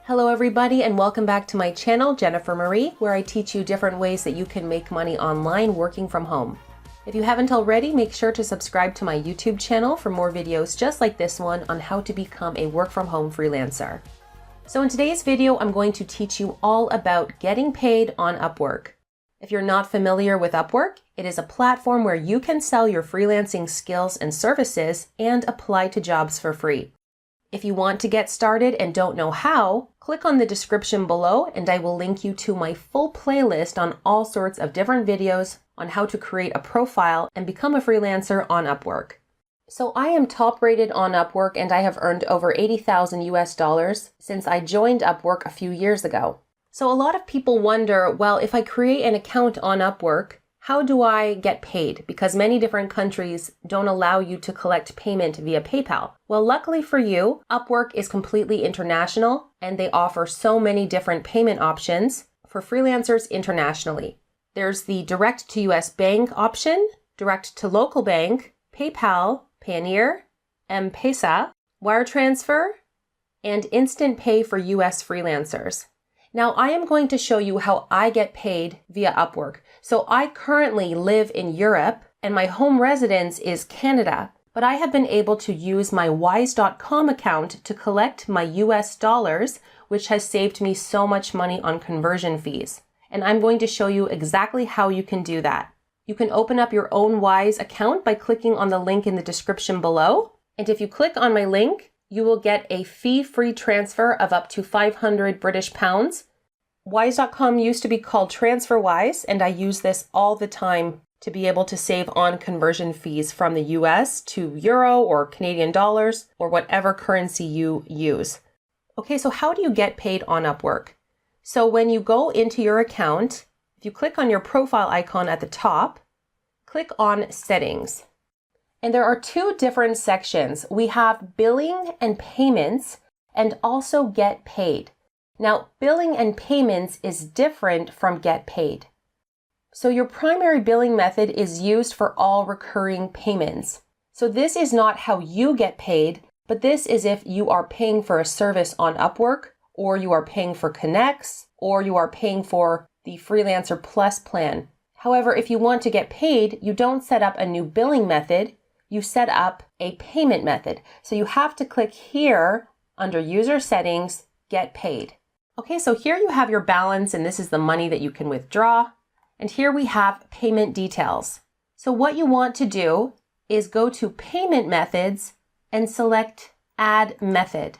Hello everybody and welcome back to my channel, Jennifer Marie, where I teach you different ways that you can make money online working from home. If you haven't already, make sure to subscribe to my YouTube channel for more videos just like this one on how to become a work from home freelancer. So in today's video, I'm going to teach you all about getting paid on Upwork. If you're not familiar with Upwork, it is a platform where you can sell your freelancing skills and services and apply to jobs for free. If you want to get started and don't know how, click on the description below and I will link you to my full playlist on all sorts of different videos on how to create a profile and become a freelancer on Upwork. So I am top rated on Upwork and I have earned over 80,000 US dollars since I joined Upwork a few years ago. So a lot of people wonder, well, if I create an account on Upwork, how do I get paid? Because many different countries don't allow you to collect payment via PayPal. Well, luckily for you, Upwork is completely international and they offer so many different payment options for freelancers internationally. There's the direct to US bank option, direct to local bank, PayPal, Payoneer, M-Pesa, wire transfer, and instant pay for US freelancers. Now, I am going to show you how I get paid via Upwork. So I currently live in Europe and my home residence is Canada, but I have been able to use my wise.com account to collect my US dollars, which has saved me so much money on conversion fees. And I'm going to show you exactly how you can do that. You can open up your own Wise account by clicking on the link in the description below. And if you click on my link, you will get a fee-free transfer of up to 500 British pounds. Wise.com used to be called TransferWise, and I use this all the time to be able to save on conversion fees from the US to Euro or Canadian dollars or whatever currency you use. Okay, so how do you get paid on Upwork? So when you go into your account, if you click on your profile icon at the top, click on Settings. And there are two different sections. We have billing and payments and also get paid. Now, billing and payments is different from get paid. So your primary billing method is used for all recurring payments. So this is not how you get paid, but this is if you are paying for a service on Upwork, or you are paying for Connects, or you are paying for the Freelancer Plus plan. However, if you want to get paid, you don't set up a new billing method. You set up a payment method. So you have to click here under User Settings, Get Paid. Okay, so here you have your balance and this is the money that you can withdraw. And here we have payment details. So what you want to do is go to Payment Methods and select Add Method.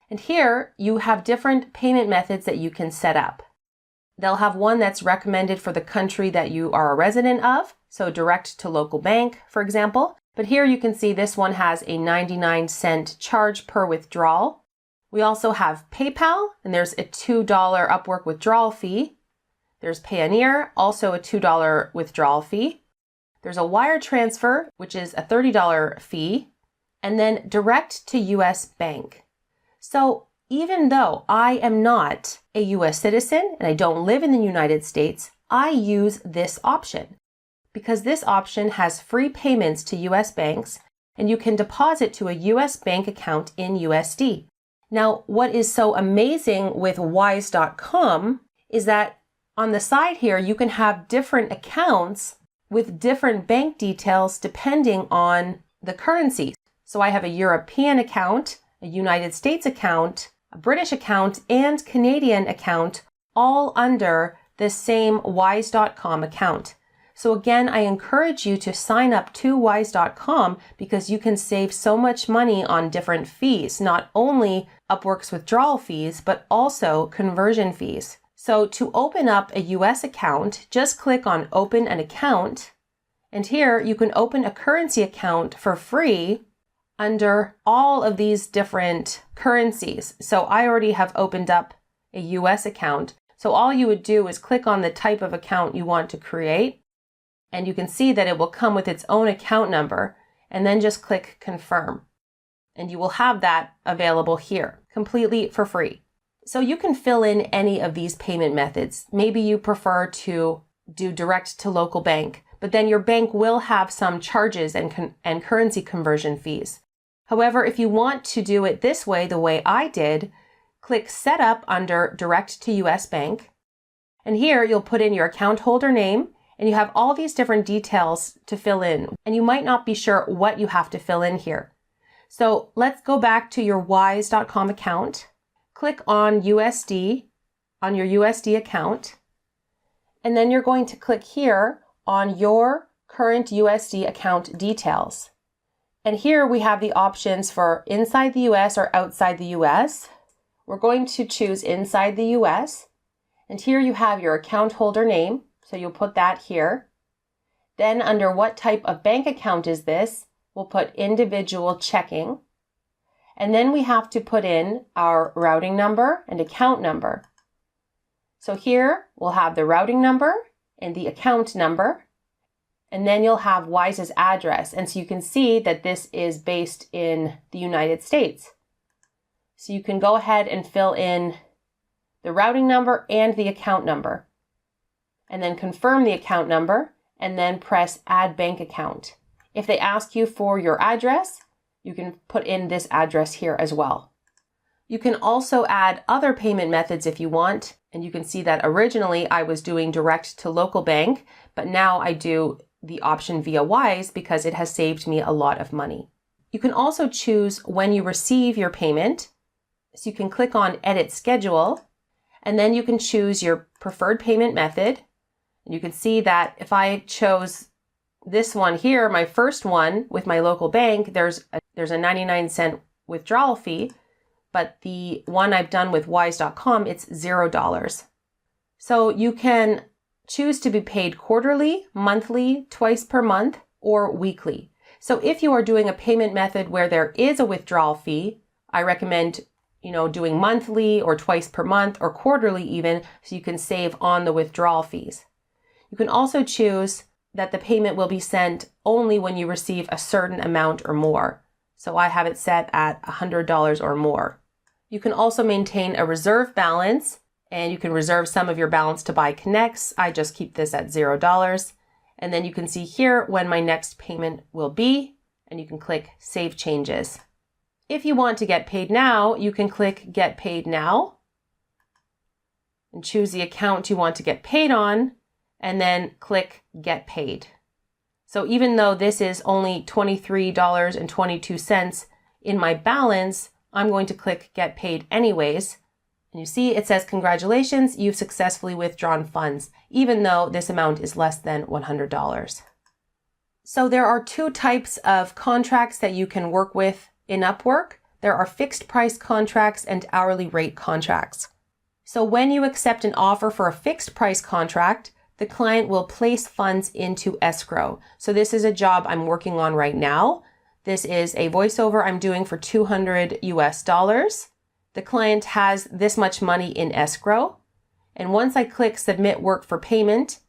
And here you have different payment methods that you can set up. They'll have one that's recommended for the country that you are a resident of. So direct to local bank, for example. But here you can see this one has a 99-cent charge per withdrawal. We also have PayPal, and there's a $2 Upwork withdrawal fee. There's Payoneer, also a $2 withdrawal fee. There's a wire transfer, which is a $30 fee, and then direct to US bank. So even though I am not a US citizen and I don't live in the United States, I use this option, because this option has free payments to US banks and you can deposit to a US bank account in USD. Now, what is so amazing with wise.com is that on the side here, you can have different accounts with different bank details depending on the currency. So I have a European account, a United States account, a British account, and Canadian account, all under the same wise.com account. So again, I encourage you to sign up to wise.com because you can save so much money on different fees, not only Upwork's withdrawal fees, but also conversion fees. So to open up a US account, just click on Open an Account. And here you can open a currency account for free under all of these different currencies. So I already have opened up a US account. So all you would do is click on the type of account you want to create. And you can see that it will come with its own account number, and then just click Confirm. And you will have that available here, completely for free. So you can fill in any of these payment methods. Maybe you prefer to do direct to local bank, but then your bank will have some charges and currency conversion fees. However, if you want to do it this way, the way I did, click Set Up under Direct to US Bank. And here you'll put in your account holder name, and you have all these different details to fill in, and you might not be sure what you have to fill in here. So let's go back to your wise.com account. Click on USD on your USD account, and then you're going to click here on your current USD account details. And here we have the options for inside the US or outside the US. We're going to choose inside the US. And here you have your account holder name. So you'll put that here. Then under what type of bank account is this, we'll put individual checking. And then we have to put in our routing number and account number. So here we'll have the routing number and the account number. And then you'll have Wise's address. And so you can see that this is based in the United States. So you can go ahead and fill in the routing number and the account number. And then confirm the account number and then press Add Bank Account. If they ask you for your address, you can put in this address here as well. You can also add other payment methods if you want. And you can see that originally I was doing direct to local bank, but now I do the option via Wise because it has saved me a lot of money. You can also choose when you receive your payment. So you can click on Edit Schedule, and then you can choose your preferred payment method. And you can see that if I chose this one here, my first one with my local bank, there's a 99-cent withdrawal fee, but the one I've done with wise.com, it's $0. So you can choose to be paid quarterly, monthly, twice per month, or weekly. So if you are doing a payment method where there is a withdrawal fee, I recommend doing monthly or twice per month or quarterly even, so you can save on the withdrawal fees. You can also choose that the payment will be sent only when you receive a certain amount or more. So I have it set at $100 or more. You can also maintain a reserve balance, and you can reserve some of your balance to buy connects. I just keep this at $0. And then you can see here when my next payment will be, and you can click Save Changes. If you want to get paid now, you can click Get Paid Now and choose the account you want to get paid on, and then click Get Paid. So even though this is only $23.22 in my balance, I'm going to click Get Paid anyways. And you see it says, congratulations, you've successfully withdrawn funds, even though this amount is less than $100. So there are two types of contracts that you can work with in Upwork. There are fixed price contracts and hourly rate contracts. So when you accept an offer for a fixed price contract, the client will place funds into escrow. So this is a job I'm working on right now. This is a voiceover I'm doing for $200 US. The client has this much money in escrow. And once I click Submit Work for Payment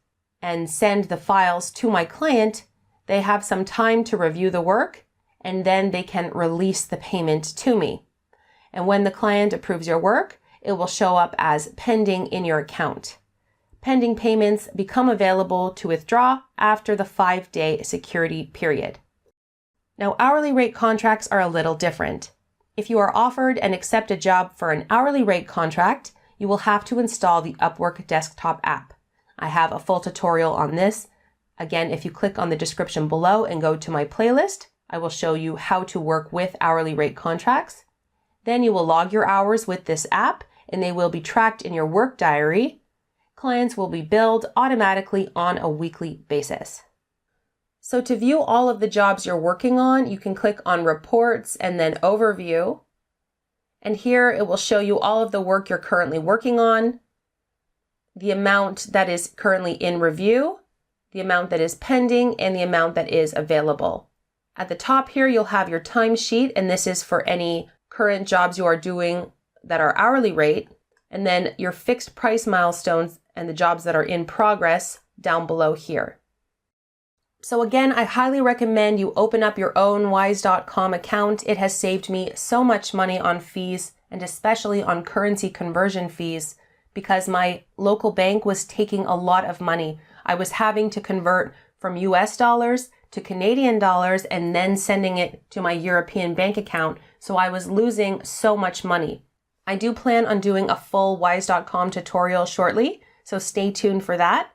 and send the files to my client, they have some time to review the work, and then they can release the payment to me. And when the client approves your work, it will show up as pending in your account. Pending payments become available to withdraw after the 5-day security period. Now, hourly rate contracts are a little different. If you are offered and accept a job for an hourly rate contract, you will have to install the Upwork desktop app. I have a full tutorial on this. Again, if you click on the description below and go to my playlist, I will show you how to work with hourly rate contracts. Then you will log your hours with this app, and they will be tracked in your work diary. Clients will be billed automatically on a weekly basis. So to view all of the jobs you're working on, you can click on Reports and then Overview. And here it will show you all of the work you're currently working on, the amount that is currently in review, the amount that is pending, and the amount that is available. At the top here, you'll have your timesheet, and this is for any current jobs you are doing that are hourly rate, and then your fixed price milestones and the jobs that are in progress down below here. So again, I highly recommend you open up your own wise.com account. It has saved me so much money on fees, and especially on currency conversion fees, because my local bank was taking a lot of money. I was having to convert from US dollars to Canadian dollars and then sending it to my European bank account. So I was losing so much money. I do plan on doing a full wise.com tutorial shortly, so stay tuned for that.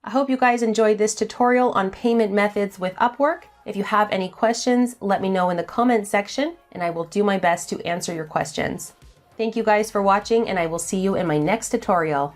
I hope you guys enjoyed this tutorial on payment methods with Upwork. If you have any questions, let me know in the comment section and I will do my best to answer your questions. Thank you guys for watching and I will see you in my next tutorial.